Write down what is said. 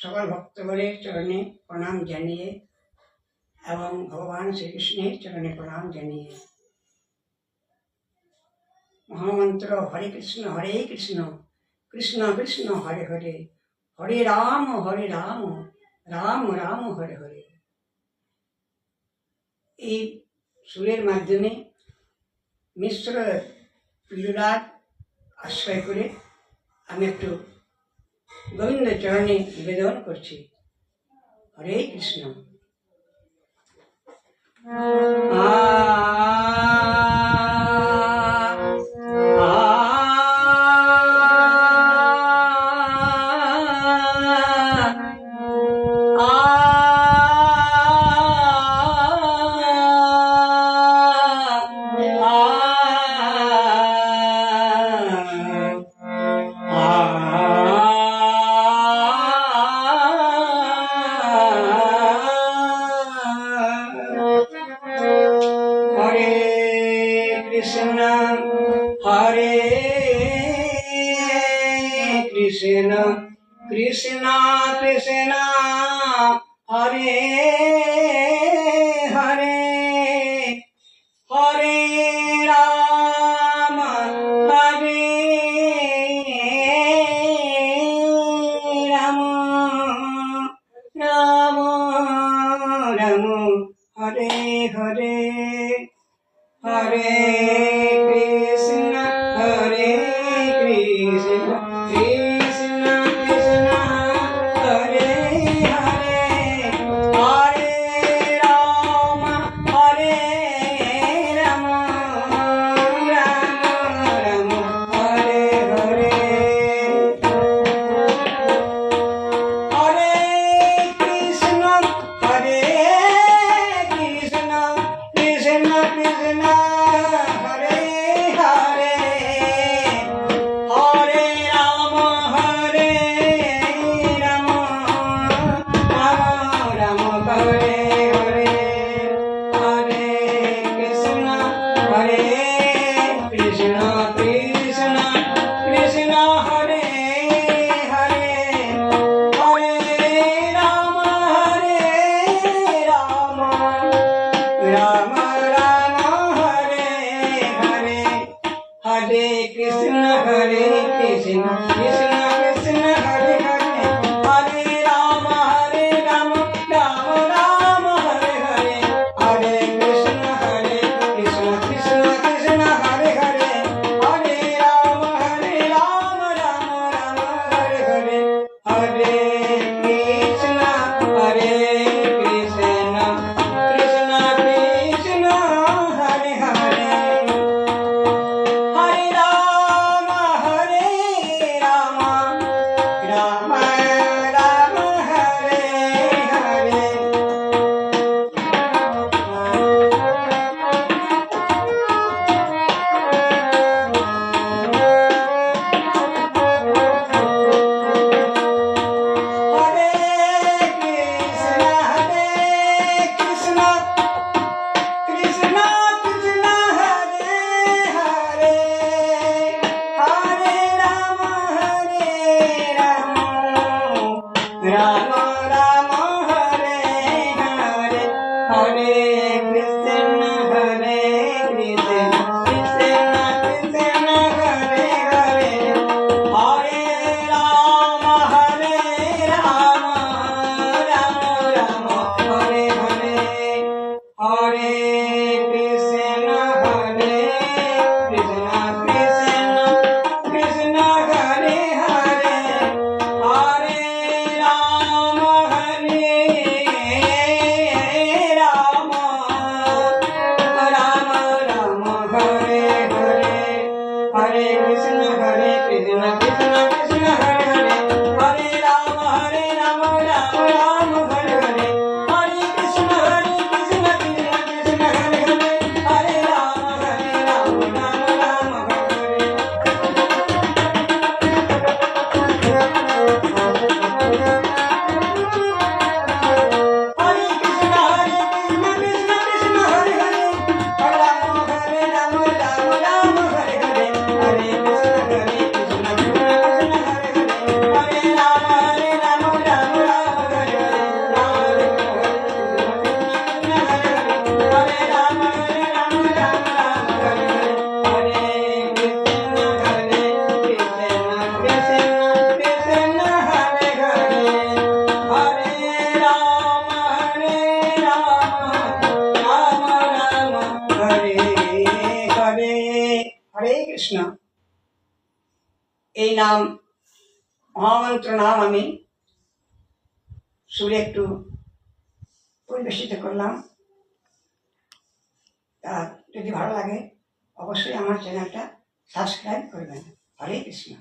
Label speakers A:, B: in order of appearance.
A: সকল ভক্তগণের চরণে প্রণাম জানিয়ে এবং ভগবান শ্রীকৃষ্ণের চরণে প্রণাম জানিয়ে মহামন্ত্র হরে কৃষ্ণ কৃষ্ণ কৃষ্ণ হরে হরে, হরে রাম রাম রাম হরে হরে। এই সুরের মাধ্যমে মিশ্র লীলার আশ্রয় করে আমি একটু গোবিন্দ চরণে নিবেদন করছি। হরে কৃষ্ণ। कृष्ण कृष्ण हरे हरे, हरे राम राम राम राम हरे हरे, हरे कृष्ण हरे कृष्ण कृष्ण कृष्ण हरे हरे, हरे राम राम राम हरे हरे, हरे कृष्ण कृष्ण कृष्ण हरे हरे, हरे राम राम हरे हरे, हरे कृष्ण कृष्ण कृष्ण कृष्ण हरे हरे, हरे राम राम राम हरे हरे, हरे कृष्ण कृष्ण कृष्ण हरे हरे, हरे राम राम राम हरे हरे, हरे कृष्ण कृष्ण कृष्ण हरे हरे, हरे राम राम राम हरे हरे, हरे कृष्ण कृष्ण कृष्ण कृष्ण हरे हरे, हरे राम राम राम हरे हरे, हरे कृष्ण कृष्ण कृष्ण हरे हरे, हरे राम राम राम हरे हरे, हरे कृष्ण कृष्ण कृष्ण हरे हरे, हरे राम राम राम हरे हरे, हरे कृष्ण कृष्ण कृष्ण हरे हरे, हरे राम কৃষ্ণ। এই নাম মহামন্ত্র নাম আমি সুরে একটু পরিবেশিত করলাম। তা যদি ভালো লাগে অবশ্যই আমার চ্যানেলটা সাবস্ক্রাইব করবেন। হরে কৃষ্ণ।